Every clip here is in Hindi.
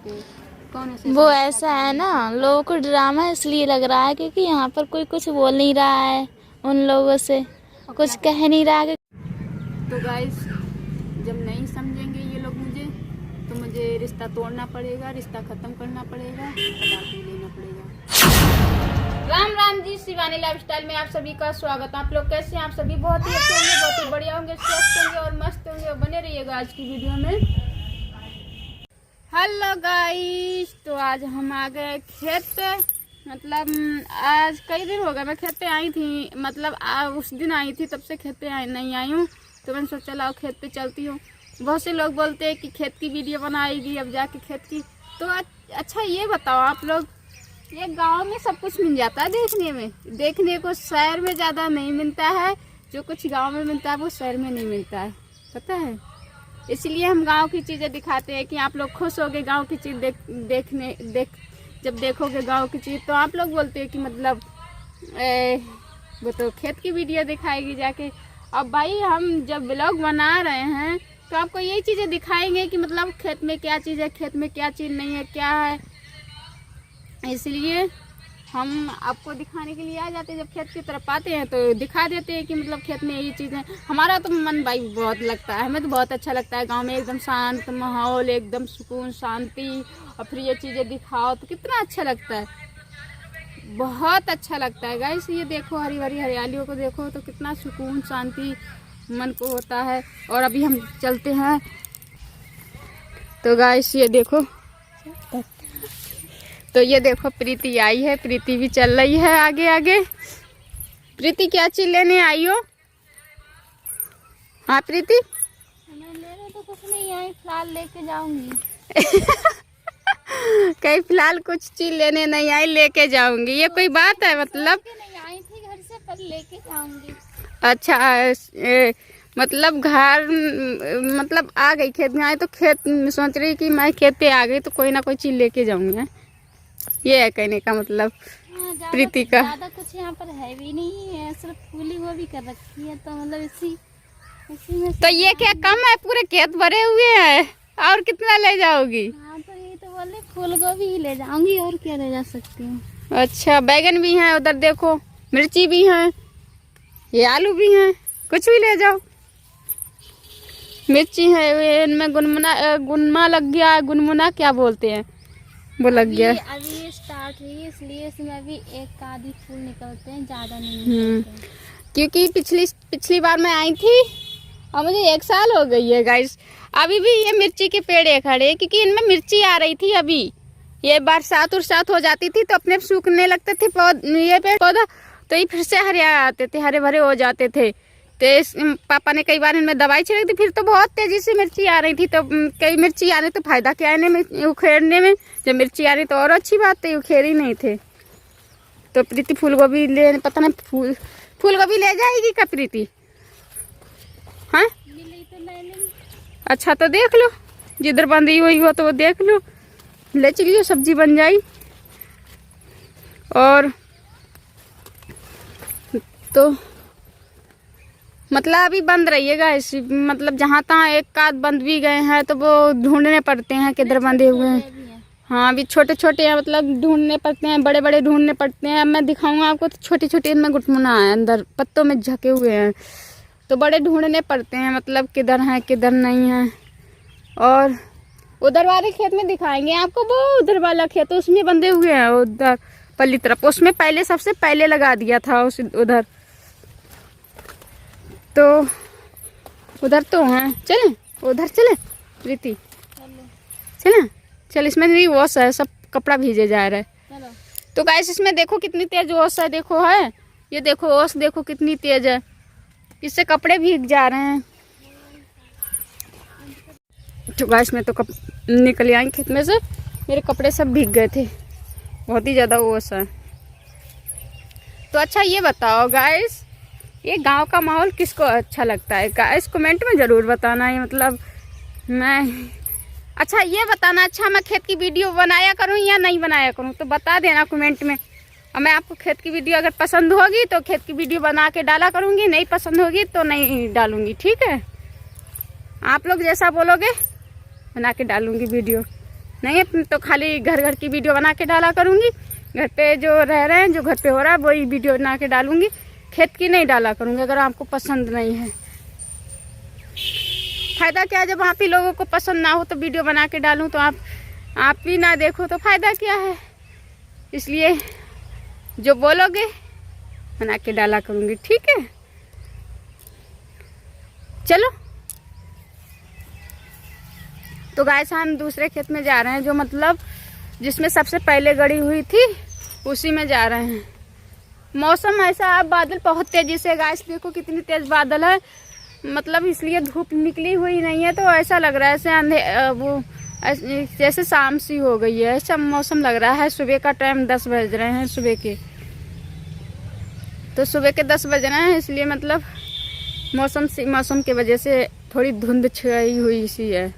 आपको कौन ऐसे? वो ऐसा है ना, लोगों को ड्रामा इसलिए लग रहा है क्योंकि यहाँ पर कोई कुछ बोल नहीं रहा है, उन लोगों से कुछ कह नहीं रहा है। तो गाइस, जब नहीं समझेंगे ये लोग मुझे, तो मुझे रिश्ता तोड़ना पड़ेगा, रिश्ता खत्म करना पड़ेगा, तलाक भी लेना पड़ेगा। राम राम जी, शिवानी लाइफस्टाइल में आप सभी का स्वागत। आप लोग कैसे हैं? आप सभी बहुत ही अच्छे होंगे, बहुत ही बढ़िया होंगे, स्वस्थ होंगे और मस्त होंगे। और बने रहिएगा आज की वीडियो में। हेलो गाइस, तो आज हम आ गए खेत पे। मतलब आज कई दिन हो गए मैं खेत पे आई थी, मतलब उस दिन आई थी, तब से खेत पे नहीं आई हूँ। तो मैंने सोचा लाओ खेत पे चलती हूँ। बहुत से लोग बोलते हैं कि खेत की वीडियो बनाएगी अब जाके खेत की। तो अच्छा ये बताओ आप लोग, ये गांव में सब कुछ मिल जाता है देखने को शहर में ज़्यादा नहीं मिलता है। जो कुछ गांव में मिलता है वो शहर में नहीं मिलता है, पता है। इसलिए हम गांव की चीज़ें दिखाते हैं कि आप लोग खुश होगे गांव की चीज़ जब देखोगे गांव की चीज़। तो आप लोग बोलते हैं कि मतलब वो तो खेत की वीडियो दिखाएगी जाके। अब भाई हम जब ब्लॉग बना रहे हैं तो आपको यही चीज़ें दिखाएंगे कि मतलब खेत में क्या चीज़ है, खेत में क्या चीज़ नहीं है, क्या है। इसलिए हम आपको दिखाने के लिए आ जाते हैं। जब खेत की तरफ आते हैं तो दिखा देते हैं कि मतलब खेत में ये चीज़ें। हमारा तो मन भाई बहुत लगता है, हमें तो बहुत अच्छा लगता है। गांव में एकदम शांत माहौल, एकदम सुकून शांति, और फिर ये चीज़ें दिखाओ तो कितना अच्छा लगता है, बहुत अच्छा लगता है गाइस। ये देखो हरी भरी हरियालियों को देखो तो कितना सुकून शांति मन को होता है। और अभी हम चलते हैं। तो गाइस ये देखो, तो ये देखो प्रीति आई है, प्रीति भी चल रही है आगे आगे। प्रीति क्या चीज लेने आई हो? हाँ प्रीति, मैं लेने तो कुछ नहीं आई, फिलहाल लेके जाऊंगी। कहीं फिलहाल कुछ चीज लेने नहीं आई, लेके जाऊंगी, ये कोई बात है? मतलब नहीं आई थी घर से, पर लेके जाऊंगी। अच्छा मतलब घर, मतलब आ गई खेत में आई तो खेत सोच रही कि मैं खेत पे आ गई तो कोई ना कोई चीज लेके जाऊंगी। ये है कहने का मतलब प्रीति का। ज्यादा कुछ यहाँ पर है भी नहीं है, सिर्फ फूली वो भी कर रखी है, तो मतलब इसी में तो ये क्या कम है? पूरे खेत भरे हुए हैं, और कितना ले जाओगी? हाँ तो ये तो बोले फूल गोभी ही ले जाऊंगी, और क्या ले जा सकती हूँ। अच्छा, बैगन भी हैं उधर देखो, मिर्ची भी हैं, ये आलू भी हैं, कुछ भी ले जाओ। मिर्ची है, इनमें गुनमा लग गया है, गुनमुना क्या बोलते हैं वो लग गया। अभी ये स्टार्ट हुई है, इसलिए इसमें अभी एक आधी फूल निकलते हैं, ज्यादा नहीं निकलते हैं। क्योंकि पिछली बार मैं आई थी और मुझे 1 साल हो गई है गाइस। अभी भी ये मिर्ची के पेड़ है खड़े, क्योंकि इनमें मिर्ची आ रही थी। अभी ये बरसात उरसात हो जाती थी तो अपने सूखने लगते थे ये पेड़ पौधा, तो ये फिर से हरिया आते थे, हरे भरे हो जाते थे। तो पापा ने कई बार इनमें दवाई छिड़क दी, फिर तो बहुत तेजी से मिर्ची आ रही थी। तो कई मिर्ची आने तो फायदा क्या है इन्हें उखेड़ने में, जब मिर्ची आ रही तो और अच्छी बात है, उखेड़ ही नहीं थे। तो प्रीति फूल गोभी ले, पता नहीं फूल गोभी ले जाएगी क्या प्रीति? हाँ अच्छा, तो देख लो, जिधर बंधी हुई हो तो वो देख लो, ले चलिए, सब्जी बन जाए। और तो मतलब अभी बंद रहिएगा ऐसी, मतलब जहाँ तहाँ एक आध बंद भी गए हैं तो वो ढूंढने पड़ते हैं किधर बंधे हुए हैं। हाँ अभी छोटे छोटे हैं, मतलब ढूंढने पड़ते हैं, बड़े बड़े ढूंढने पड़ते हैं। अब मैं दिखाऊंगा आपको, तो छोटे छोटे इनमें गुटमुना है, अंदर पत्तों में झके हुए हैं, तो बड़े ढूंढने पड़ते हैं, मतलब किधर हैं किधर नहीं है। और उधर वाले खेत में दिखाएंगे आपको, वो उधर वाला खेत उसमें बंधे हुए हैं, उधर पल्ली तरफ, उसमें पहले सबसे पहले लगा दिया था उस उधर। तो उधर तो हैं, चले उधर चले प्रीति, चले चल। इसमें भी वॉश है, सब कपड़ा भीजे जा रहा है। तो गाइस इसमें देखो कितनी तेज वॉश है, देखो है, ये देखो वॉश देखो कितनी तेज है, इससे कपड़े भीग जा रहे हैं। तो गाइस मैं तो निकल आई खेत में से, मेरे कपड़े सब भीग गए थे, बहुत ही ज़्यादा वॉश है। तो अच्छा ये बताओ गाइस, ये गांव का माहौल किसको अच्छा लगता है गाइस? कमेंट में ज़रूर बताना। ये मतलब मैं, अच्छा ये बताना, अच्छा मैं खेत की वीडियो बनाया करूं या नहीं बनाया करूं, तो बता देना कमेंट में। और मैं आपको खेत की वीडियो अगर पसंद होगी तो खेत की वीडियो बना के डाला करूंगी, नहीं पसंद होगी तो नहीं डालूंगी, ठीक है। आप लोग जैसा बोलोगे बना के डालूंगी वीडियो, नहीं तो खाली घर घर की वीडियो बना के डाला करूँगी। घर पे जो रह रहे हैं, जो घर पे हो रहा है वही वीडियो बना के डालूँगी, खेत की नहीं डाला करूँगी अगर आपको पसंद नहीं है। फ़ायदा क्या है, जब आप ही लोगों को पसंद ना हो तो वीडियो बना के डालूँ तो आप भी ना देखो तो फ़ायदा क्या है। इसलिए जो बोलोगे बना के डाला करूँगी, ठीक है। चलो तो गाइस हम दूसरे खेत में जा रहे हैं, जो मतलब जिसमें सबसे पहले गड़ी हुई थी उसी में जा रहे हैं। मौसम ऐसा, आप बादल बहुत तेजी से, गाइस देखो कितनी तेज बादल है, मतलब इसलिए धूप निकली हुई नहीं है तो ऐसा लग रहा है ऐसे जैसे शाम सी हो गई है, ऐसा मौसम लग रहा है। सुबह का टाइम 10 बज रहे हैं सुबह के, तो सुबह के 10 बज रहे हैं, इसलिए मतलब मौसम की वजह से थोड़ी धुंध छाई हुई सी है।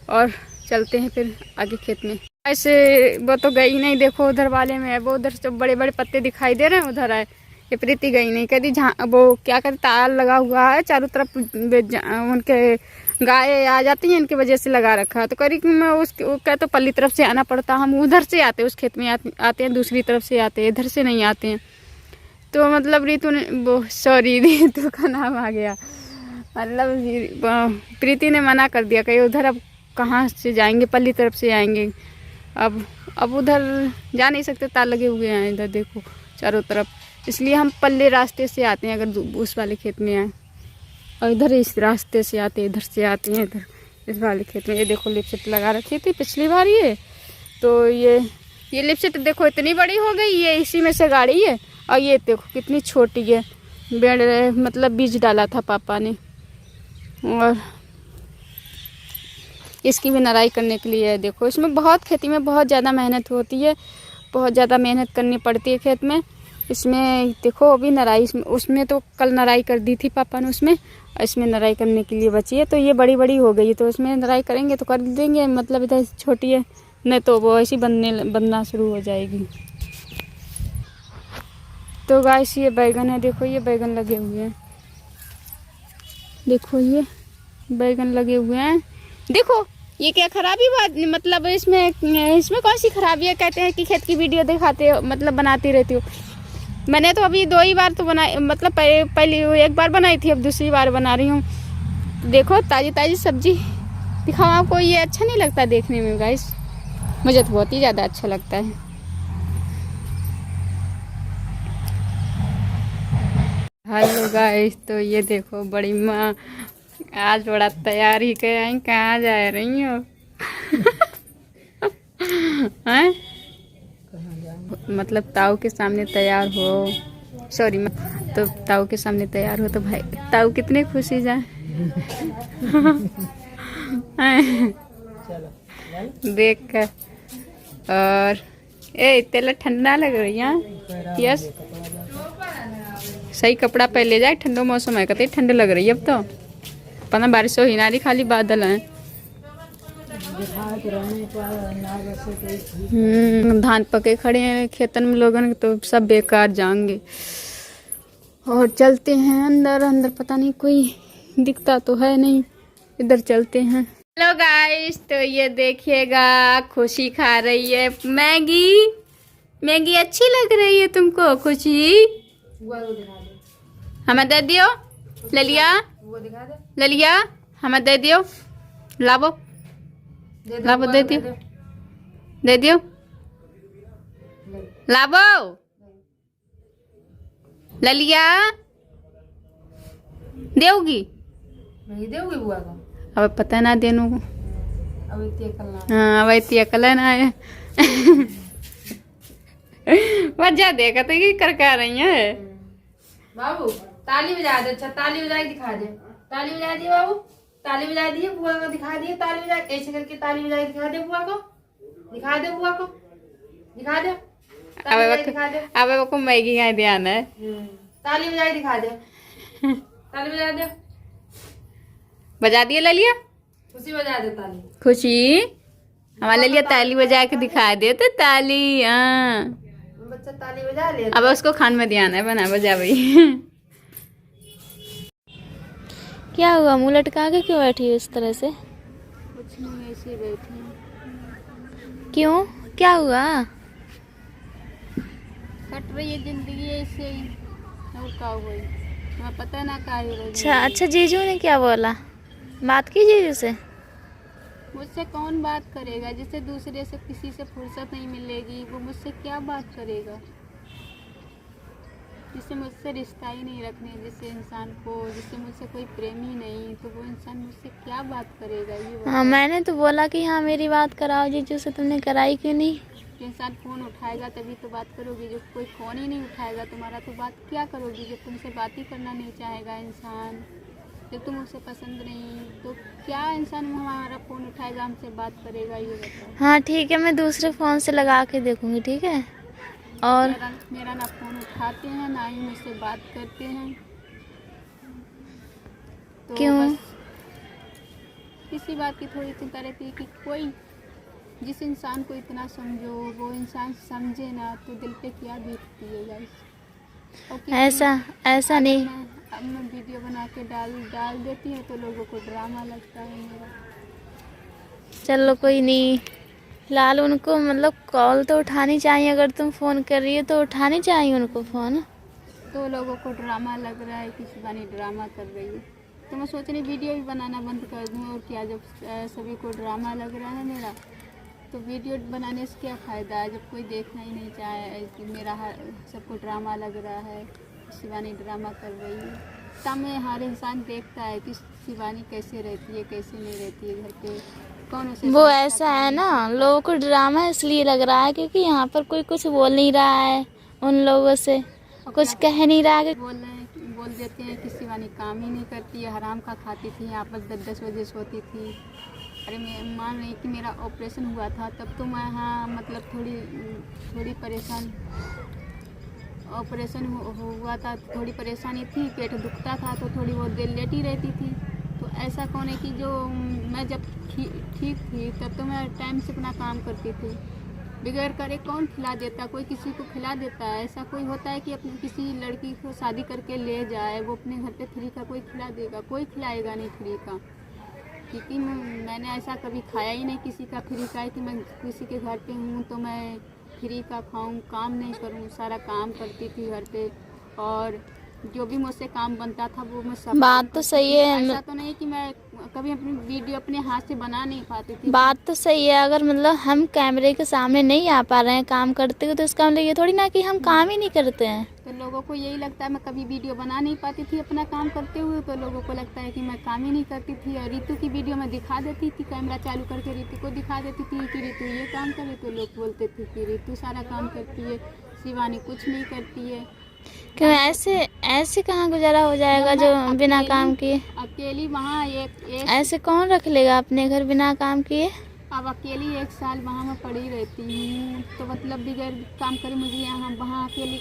और चलते हैं फिर आगे खेत में। ऐसे वो तो गई नहीं, देखो उधर वाले में है, वो उधर से बड़े बड़े पत्ते दिखाई दे रहे हैं, उधर है। ये प्रीति गई नहीं, कहती जहाँ वो क्या कहते तार लगा हुआ है चारों तरफ, उनके गाय आ जाती हैं इनकी वजह से लगा रखा है। तो करी मैं उसके तो पल्ली तरफ से आना पड़ता, हम उधर से आते उस खेत में आते हैं, दूसरी तरफ से आते हैं, इधर से नहीं आते हैं। तो मतलब रितु ने वो सॉरी रितु का नाम आ गया, मतलब प्रीति ने मना कर दिया, कहीं उधर अब कहाँ से जाएंगे, पल्ली तरफ से आएंगे। अब उधर जा नहीं सकते, तार लगे हुए हैं इधर देखो चारों तरफ, इसलिए हम पल्ले रास्ते से आते हैं अगर उस वाले खेत में आए, और इधर इस रास्ते से आते हैं, इधर से आते हैं इधर इस वाले खेत में। ये देखो लिपस्टिक लगा रखी थी पिछली बार ये, तो ये लिपस्टिक देखो इतनी बड़ी हो गई, ये इसी में से गाड़ी है। और ये देखो कितनी छोटी है, मतलब बीज डाला था पापा ने, और इसकी भी नराई करने के लिए है। देखो इसमें बहुत, खेती में बहुत ज़्यादा मेहनत होती है, बहुत ज़्यादा मेहनत करनी पड़ती है खेत में। इसमें देखो अभी नराई, उसमें तो कल नराई कर दी थी पापा ने, उसमें इसमें नराई करने के लिए बची है। तो ये बड़ी बड़ी हो गई है, तो इसमें नराई करेंगे तो कर देंगे, मतलब इधर छोटी है, नहीं तो वो ऐसी बनना शुरू हो जाएगी। तो गाइस ये बैगन है, देखो ये बैगन लगे हुए हैं, देखो ये बैगन लगे हुए हैं। देखो ये क्या खराबी बात, मतलब इसमें कौन सी खराबी है। कहते हैं कि खेत की वीडियो दिखाते हो, मतलब बनाती रहती हो। मैंने तो अभी 2 ही बार तो बनाई, मतलब पहले 1 बार बनाई थी, अब दूसरी बार बना रही हूँ। देखो ताज़ी ताज़ी सब्जी दिखाओ आपको, ये अच्छा नहीं लगता देखने में गाइस, मुझे तो बहुत ही ज़्यादा अच्छा लगता है। हेलो गाइस, तो ये देखो बड़ी माँ आज बड़ा तैयार ही के आई, कहाँ जा रही हो? हैं? मतलब ताऊ के सामने तैयार हो, सॉरी तो ताऊ के सामने तैयार हो तो भाई ताऊ कितने खुशी जाए। देख कर, और तेला ठंडा लग रही है। यस सही कपड़ा पहन ले जाए, ठंडो मौसम है, कहते ठंड लग रही है। अब तो पता बारिश हो ही ना रही, खाली बादल हैं। धान पके खड़े हैं खेतन में लोगन, तो सब बेकार जाएंगे। और चलते हैं अंदर, अंदर पता नहीं कोई दिखता तो है नहीं, इधर चलते हैं। हेलो गाइस, तो ये देखिएगा खुशी खा रही है मैगी अच्छी लग रही है तुमको खुशी? हमें दे दियो, ले लिया हमें दे दियो, लाबो दे दियो लाबो, ले लिया देगी बुआ को, अब पता ना देनू को, हाँ अब इतनी अकल है ना है। वजह देखा तो कि करका रही है बाबू, ताली बजा दे। अच्छा ताली बजा के दिखा दे, ताली बजा दिए बाबू, ताली बजा दिए, बुआ को दिखा दिए, ताली बजा ऐसे करके ताली बजा के दिखा दे बुआ को, दिखा दे बुआ को, दिखा दे, अब को मैगी का ध्यान है, ताली बजा के दिखा दे, ताली बजा दे, बजा दिए ले लिया, खुशी बजा दे ताली, खुशी हमारे लिए ताली बजा के दिखा दे तो ताली, हाँ बच्चा ताली बजा ले। अब उसको खान में ध्यान है, बना बजा भाई। क्या हुआ, मुंह लटका के क्यों बैठी है इस तरह से? कुछ नहीं, ऐसे ही बैठी। क्यों, क्या हुआ? कट रही है जिंदगी ऐसे ही, और का हुई तुम्हें पता ना का ही रोज अच्छा, जीजू ने क्या बोला? बात की जीजू से? मुझसे कौन बात करेगा? जिसे दूसरे से किसी से फुर्सत नहीं मिलेगी वो मुझसे क्या बात करेगा? जिससे मुझसे रिश्ता ही नहीं रखने, जिससे इंसान को, जिससे मुझसे कोई प्रेम ही नहीं, तो वो इंसान मुझसे क्या बात करेगा ये बताओ। हाँ, मैंने तो बोला कि हाँ मेरी बात कराओ जीजू से, तुमने कराई क्यों नहीं? इंसान फ़ोन उठाएगा तभी तो बात करोगी, जब कोई फ़ोन ही नहीं उठाएगा तुम्हारा तो बात क्या करोगी? जब तुमसे बात ही करना नहीं चाहेगा इंसान, जब तुम उसे पसंद नहीं, तो क्या इंसान हमारा फ़ोन उठाएगा, हमसे बात करेगा ये बताओ। हाँ ठीक है, मैं दूसरे फ़ोन से लगा के देखूंगी, ठीक है। और मेरा ना फ़ोन उठाते हैं ना ही मुझसे बात करते हैं, तो क्यों? बस किसी बात की थोड़ी चिंता रहती है कि कोई जिस इंसान को इतना समझो वो इंसान समझे ना, तो दिल पे क्या बीतती है गाइस। और ऐसा नहीं। अब मैं वीडियो बना के डाल देती हूँ तो लोगों को ड्रामा लगता है मेरा। चलो कोई नहीं, फिलहाल उनको मतलब कॉल तो उठानी चाहिए, अगर तुम फ़ोन कर रही हो तो उठानी चाहिए उनको फ़ोन। तो लोगों को ड्रामा लग रहा है कि शिवानी ड्रामा कर रही है, तो मैं सोच रही वीडियो भी बनाना बंद कर दूँ। और क्या, जब सभी को ड्रामा लग रहा है मेरा, तो वीडियो बनाने से क्या फ़ायदा है जब कोई देखना ही नहीं चाहे कि मेरा सबको ड्रामा लग रहा है, शिवानी ड्रामा कर रही है। तब में हर इंसान देखता है कि शिवानी कैसे रहती है, कैसे नहीं रहती है घर पे, कौन उसे वो समझता ऐसा है कौन ना, नहीं। लोगों को ड्रामा इसलिए लग रहा है क्योंकि यहाँ पर कोई कुछ बोल नहीं रहा है उन लोगों से, और कुछ क्या कह नहीं रहा है। बोल देते हैं कि शिवानी काम ही नहीं करती है, हराम का खाती थी, यहाँ पर 10-10 बजे सोती थी। अरे मैं मान रही कि मेरा ऑपरेशन हुआ था तब तो मैं हाँ मतलब थोड़ी परेशान, ऑपरेशन हुआ था तो थोड़ी परेशानी थी, पेट दुखता था तो थोड़ी बहुत देर लेटी रहती थी। तो ऐसा कौन है कि जो मैं जब ठीक थी तब तो मैं टाइम से अपना काम करती थी, बगैर करे कौन खिला देता? कोई किसी को खिला देता है? ऐसा कोई होता है कि अपनी किसी लड़की को शादी करके ले जाए, वो अपने घर पे फ्री का कोई खिला देगा? कोई खिलाएगा नहीं फ्री का, क्योंकि मैंने ऐसा कभी खाया ही नहीं किसी का फ्री का है कि मैं किसी के घर पे हूँ तो मैं फ्री का खाऊं, काम नहीं करूँ, सारा काम करती थी घर पे, और जो भी मुझसे काम बनता था वो मैं सब बात तो सही है, ऐसा तो नहीं कि मैं कभी अपनी वीडियो अपने हाथ से बना नहीं पाती थी। बात तो सही है, अगर मतलब हम कैमरे के सामने नहीं आ पा रहे हैं काम करते हुए तो इसका मतलब ये थोड़ी ना कि हम काम ही नहीं करते हैं। तो लोगों को यही लगता है मैं कभी वीडियो बना नहीं पाती थी अपना काम करते हुए, तो लोगों को लगता है कि मैं काम ही नहीं करती थी। और रीतू की वीडियो में दिखा देती थी, कैमरा चालू करके रीतू को दिखा देती थी कि रीतू ये काम करे, तो लोग बोलते थे कि रीतू सारा काम करती है, शिवानी कुछ नहीं करती है। क्यों, ऐसे कहाँ गुजारा हो जाएगा जो बिना काम किए? अकेली वहाँ एक ऐसे कौन रख लेगा अपने घर बिना काम किए? अब अकेली 1 साल वहाँ मैं पड़ी रहती हूँ, तो मतलब बगैर काम करे मुझे यहाँ वहाँ अकेली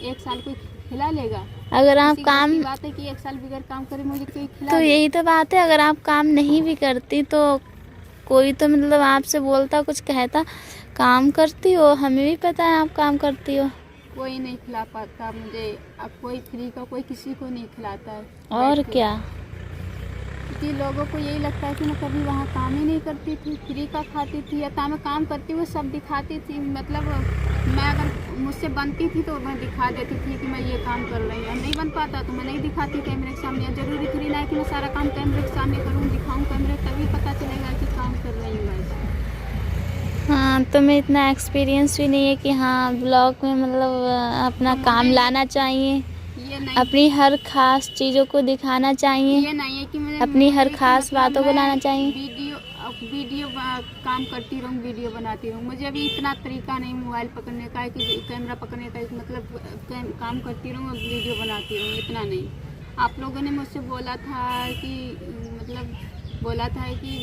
1 साल कोई खिला लेगा? अगर आप काम, बात है कि 1 साल बगैर काम करे मुझे कोई खिला तो दे। यही तो बात है, अगर आप काम नहीं भी करती तो कोई तो मतलब आपसे बोलता, कुछ कहता। काम करती हो, हमें भी पता है आप काम करती हो। कोई नहीं खिला पाता मुझे, अब कोई फ्री का कोई किसी को नहीं खिलाता है। और क्या, क्योंकि लोगों को यही लगता है कि मैं कभी वहाँ काम ही नहीं करती थी, फ्री का खाती थी, या मैं काम करती हुए सब दिखाती थी। मतलब मैं अगर मुझसे बनती थी तो मैं दिखा देती थी कि मैं ये काम कर रही हूँ, नहीं बन पाता तो मैं नहीं दिखाती कैमरे के सामने। जरूरी थोड़ी ना है कि मैं सारा काम कैमरे के सामने करूँ, दिखाऊँ कैमरे, तभी पता चलेगा कि काम कर रही हूँ मैं। हाँ तुम्हें इतना एक्सपीरियंस भी नहीं है कि हाँ ब्लॉग में मतलब अपना काम लाना चाहिए, ये नहीं, अपनी हर खास चीज़ों को दिखाना चाहिए, ये नहीं है कि मैं अपनी हर खास बातों को लाना चाहिए। वीडियो काम करती रहूँ, वीडियो बनाती रहूँ। मुझे अभी इतना तरीका नहीं मोबाइल पकड़ने का है कि कैमरा पकड़ने का, मतलब काम करती रहूँ और वीडियो बनाती रहूँ, इतना नहीं। आप लोगों ने मुझसे बोला था कि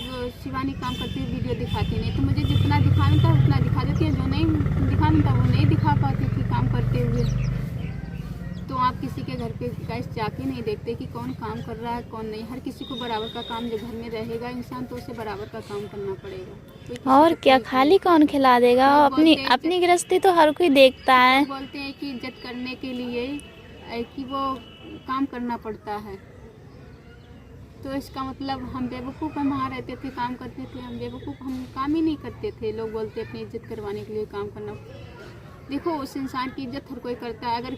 जो शिवानी काम करती है वीडियो दिखाती नहीं, तो मुझे जितना दिखाना था उतना दिखा देती है, जो नहीं दिखाना था वो नहीं दिखा पाती थी काम करते हुए। तो आप किसी के घर पे गाइस जाके नहीं देखते कि कौन काम कर रहा है कौन नहीं। हर किसी को बराबर का काम, जो घर में रहेगा इंसान तो उसे बराबर का काम करना पड़ेगा। और क्या, खाली कौन खिला देगा? अपनी गृहस्थी तो हर कोई देखता है। बोलते हैं कि इज्जत करने के लिए कि वो काम करना पड़ता है। तो इसका मतलब हम बेवकूफ़ हम वहाँ रहते थे, काम करते थे, हम बेवकूफ़, हम काम ही नहीं करते थे। लोग बोलते अपनी इज्जत करवाने के लिए काम करना। देखो उस इंसान की इज्जत हर कोई करता है। अगर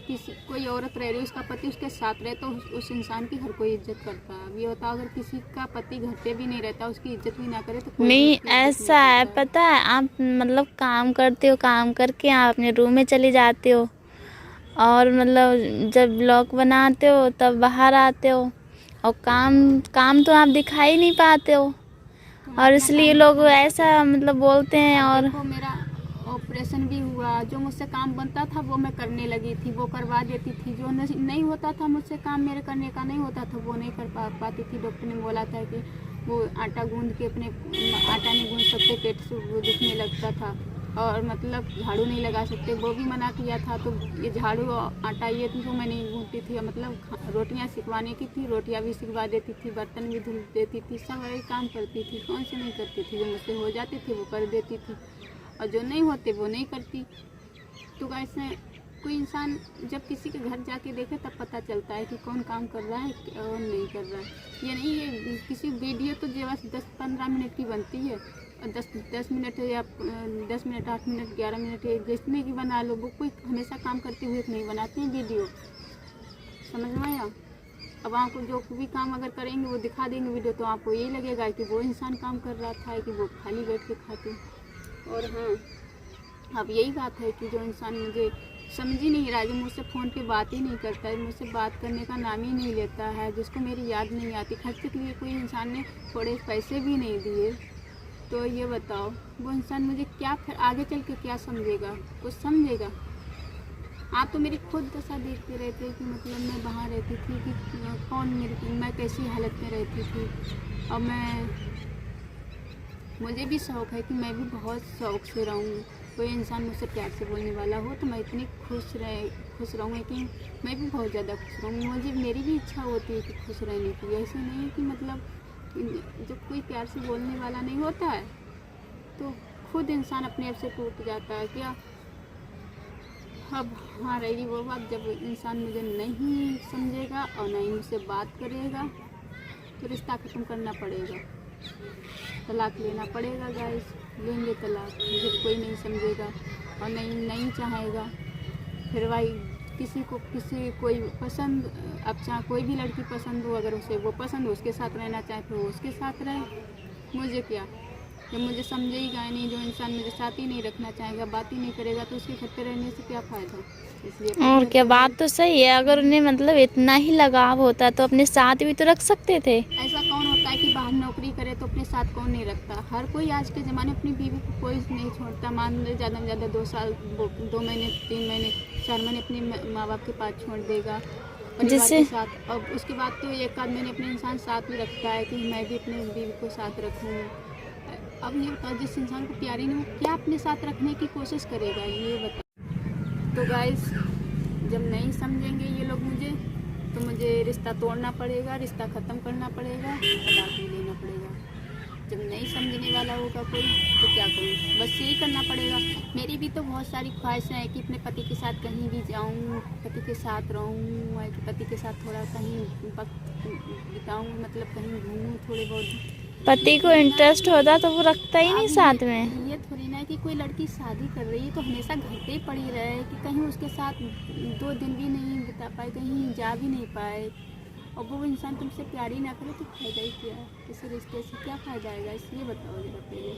कोई औरत रह रही है, उसका पति उसके साथ रहे, तो उस इंसान की हर कोई इज्जत करता है। अब ये होता अगर किसी का पति घर पे भी नहीं रहता, उसकी इज्जत भी ना करे तो कोई नहीं, उसकी इज्जत ऐसा नहीं है, करता है। पता है, आप मतलब काम करते हो, काम करके आप अपने रूम में चले जाते हो और मतलब जब ब्लॉग बनाते हो तब बाहर आते हो और काम काम तो आप दिखा ही नहीं पाते हो तो और अपना इसलिए काम लोग दिखा नहीं ऐसा पाते। मतलब बोलते हैं। अब और देखो मेरा ऑपरेशन भी हुआ, जो मुझसे काम बनता था वो मैं करने लगी थी, वो करवा देती थी। जो नहीं होता था मुझसे काम, मेरे करने का नहीं होता था, वो नहीं कर पाती थी। डॉक्टर ने बोला था कि वो आटा गूंद के अपने आटा नहीं गूंद सकते, पेट से वो दुखने लगता था, और मतलब झाड़ू नहीं लगा सकते, वो भी मना किया था। तो ये झाड़ू आटा ये थी जो मैं नहीं गूंदती थी, मतलब रोटियां सिखवाने की थी, रोटियां भी सिखवा देती थी, बर्तन भी धुल देती थी, सब वही काम करती थी। कौन से नहीं करती थी, जो मुझसे हो जाते थे वो कर देती थी, और जो नहीं होते वो नहीं करती। तो ऐसे कोई इंसान जब किसी के घर जाके देखे तब पता चलता है कि कौन काम कर रहा है और नहीं कर रहा है। ये नहीं, ये किसी वीडियो तो जो बस 10-15 मिनट की बनती है, और 10 मिनट या 10 मिनट, 8 मिनट, 11 मिनट जितने की बना लो, वो कोई हमेशा काम करते हुए नहीं बनाते हैं वीडियो। समझ में आया? अब आपको जो भी काम अगर करेंगे वो दिखा देंगे वीडियो, तो आपको यही लगेगा कि वो इंसान काम कर रहा था, कि वो खाली बैठ के खाते। और हाँ, अब यही बात है कि जो इंसान मुझे समझ ही नहीं रहा, जो मुझसे फ़ोन पे बात ही नहीं करता है, मुझसे बात करने का नाम ही नहीं लेता है, जिसको मेरी याद नहीं आती, खर्चे के लिए कोई इंसान ने थोड़े पैसे भी नहीं दिए, तो ये बताओ वो इंसान मुझे क्या फिर आगे चल के क्या समझेगा, कुछ समझेगा? आप तो मेरी खुद दशा देखते रहते कि मतलब मैं वहाँ रहती थी कि मैं कैसी हालत में रहती थी। और मुझे भी शौक़ है कि मैं भी बहुत शौक़ से रहूँ। कोई इंसान मुझसे प्यार से बोलने वाला हो तो मैं इतनी खुश रहूँ कि मैं भी बहुत ज़्यादा खुश रहूँ। मेरी भी इच्छा होती है कि खुश रहने की। ऐसे नहीं कि मतलब जब कोई प्यार से बोलने वाला नहीं होता है तो खुद इंसान अपने आप से टूट जाता है। क्या अब हाँ रहेगी वो बात, जब इंसान मुझे नहीं समझेगा और नहीं मुझसे बात करेगा तो रिश्ता ख़त्म करना पड़ेगा, तलाक लेना पड़ेगा गाइस। लेंगे तलाक जब कोई नहीं समझेगा और नहीं चाहेगा। फिर भाई कोई पसंद, अब चाहे कोई भी लड़की पसंद हो, अगर उसे वो पसंद हो, उसके साथ रहना चाहे तो वो उसके साथ रहे। मुझे क्या, जब मुझे समझेगा नहीं, जो इंसान मेरे साथ ही नहीं रखना चाहेगा, बात ही नहीं करेगा, तो उसके घर पे रहने से क्या फ़ायदा। इसलिए और क्या, बात तो सही है। अगर उन्हें मतलब इतना ही लगाव होता तो अपने साथ भी तो रख सकते थे। ऐसा कौन होता है कि बाहर नौकरी करे तो अपने साथ कौन नहीं रखता? हर कोई आज के ज़माने अपनी बीवी को कोई नहीं छोड़ता। मान लो ज़्यादा से ज़्यादा 2 साल, 2 महीने, 3 महीने, 4 महीने अपने माँ बाप के पास छोड़ देगा, परिवार के साथ। अब उसके बाद तो 1 आध महीने अपने इंसान साथ भी रखता है कि मैं भी अपने बीवी को साथ रखूँ। अब ये बताओ, जिस इंसान को प्यार ही नहीं, वो क्या अपने साथ रखने की कोशिश करेगा, ये बताओ। तो गाइस, जब नहीं समझेंगे ये लोग मुझे, तो मुझे रिश्ता तोड़ना पड़ेगा, रिश्ता ख़त्म करना पड़ेगा, तलाक भी लेना पड़ेगा। जब नहीं समझने वाला होगा कोई तो क्या करूँ, बस यही करना पड़ेगा। मेरी भी तो बहुत सारी ख्वाहिशें हैं कि अपने पति के साथ कहीं भी जाऊँ, पति के साथ रहूँ, पति के साथ थोड़ा कहीं वक्त बिताऊँ, मतलब कहीं घूमूँ थोड़े बहुत। पति को इंटरेस्ट होता तो वो रखता ही नहीं साथ में। ये थोड़ी ना कि कोई लड़की शादी कर रही है तो हमेशा घर पे ही पड़ी रहे, कि कहीं उसके साथ 2 दिन भी नहीं बिता पाए, कहीं जा भी नहीं पाए, और वो इंसान तुमसे प्यार ही ना करे तो फ़ायदा ही क्या है? इस रिश्ते से क्या फ़ायदा आएगा, इसलिए बताओ जरा पहले।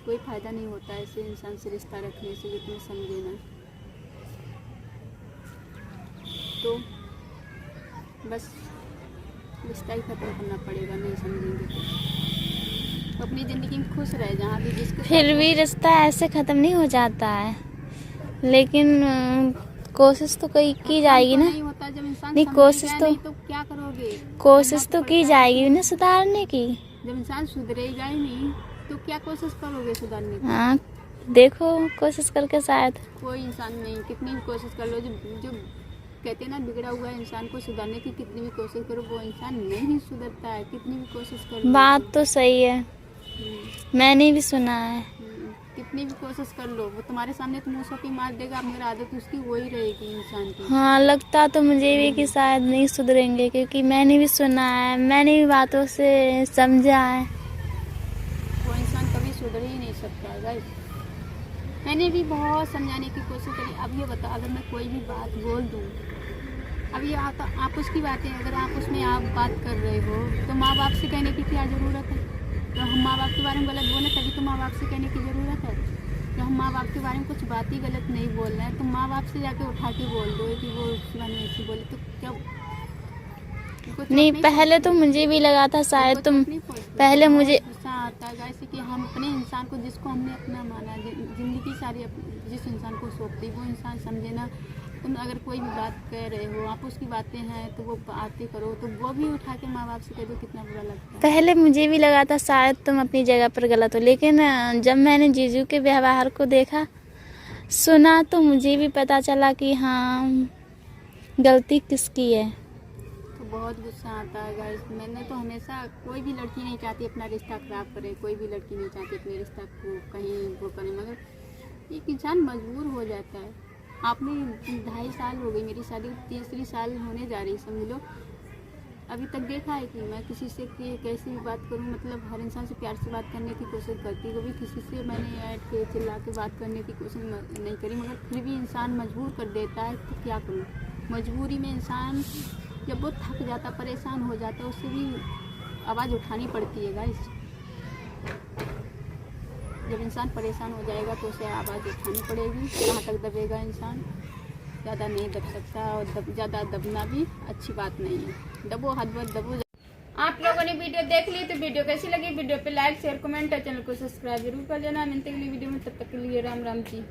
कोई फ़ायदा नहीं होता ऐसे इंसान से रिश्ता रखने से, जो तुम समझे ना। तो बस रिश्ता ही ख़त्म करना पड़ेगा, नहीं समझेंगे तो अपनी ज़िंदगी में खुश रहे जहाँ भी जिसके फिर भी रिश्ता ऐसे ख़त्म नहीं हो जाता है, लेकिन कोशिश तो की जाएगी ना। नहीं होता जब इंसान नहीं, कोशिश तो नहीं तो क्या करोगे? कोशिश तो की जाएगी ना सुधारने की। जब इंसान सुधरेगा ही नहीं तो क्या कोशिश करोगे सुधारने की? हाँ, देखो कोशिश करके शायद। कोई इंसान नहीं, कितनी भी कोशिश कर लो, जो कहते हैं ना, बिगड़ा हुआ इंसान को सुधारने की कितनी भी कोशिश करो वो इंसान नहीं सुधरता है, कितनी भी कोशिश करो। बात तो सही है, मैंने भी सुना है। कितनी भी कोशिश कर लो, वो तुम्हारे सामने तो मुँह सोपी मार देगा, मगर आदत उसकी वही रहेगी इंसान की। हाँ, लगता तो मुझे भी कि शायद नहीं सुधरेंगे, क्योंकि मैंने भी सुना है, मैंने भी बातों से समझा है। वो इंसान कभी सुधर ही नहीं सकता है गाइस। मैंने भी बहुत समझाने की कोशिश करी। अब ये बताओ, अगर मैं कोई भी बात बोल दूँ, अब ये आता आपस की बातें, अगर आपस में आप बात कर रहे हो तो माँ बाप से कहने की क्या ज़रूरत है? तो हम माँ बाप के बारे में गलत बोले तभी तो माँ बाप से कहने की ज़रूरत है। जब हम माँ बाप के बारे में कुछ बात ही गलत नहीं बोल रहे हैं तो माँ बाप से जाके उठा के बोल दो कि वो उसके बारे में ऐसी बोले, तो क्या नहीं, पहले तो मुझे भी लगा था शायद तुम, पहले मुझे गुस्सा आता है जैसे कि हम अपने इंसान को, जिसको हमने अपना माना, जिंदगी सारी जिस इंसान को सौंपती, वो इंसान समझे ना। तुम अगर कोई भी बात कह रहे हो, आप उसकी बातें हैं तो वो बातें करो, तो वो भी उठा के माँ बाप से कह दो, कितना बुरा लगता है। पहले मुझे भी लगा था शायद तुम अपनी जगह पर गलत हो, लेकिन जब मैंने जीजू के व्यवहार को देखा, सुना, तो मुझे भी पता चला कि हाँ, गलती किसकी है। तो बहुत गुस्सा आता है गाइस। मैंने तो हमेशा, कोई भी लड़की नहीं चाहती अपना रिश्ता खराब करे, कोई भी लड़की नहीं चाहती अपने रिश्ता को कहीं वो करे, मगर एक इंसान मजबूर हो जाता है। आपने 2.5 साल हो गई मेरी शादी, 3री साल होने जा रही, समझ लो। अभी तक देखा है कि मैं किसी से कैसी भी बात करूं, मतलब हर इंसान से प्यार से बात करने की कोशिश करती, कभी किसी से मैंने ऐड के चिल्ला के बात करने की कोशिश नहीं करी, मगर फिर भी इंसान मजबूर कर देता है, तो क्या करूं। मजबूरी में इंसान जब वो थक जाता, परेशान हो जाता, उससे भी आवाज़ उठानी पड़ती है गाइस। जब इंसान परेशान हो जाएगा तो उसे आवाज़ उठानी पड़ेगी, कहाँ तक दबेगा इंसान, ज़्यादा नहीं दब सकता, और ज़्यादा दबना भी अच्छी बात नहीं है। दबो हद वक्त दबो। आप लोगों ने वीडियो देख ली तो वीडियो कैसी लगी, वीडियो पे लाइक शेयर कमेंट और चैनल को सब्सक्राइब जरूर कर लेना। मिलते हैं अगली वीडियो में, तब तक के लिए राम राम जी।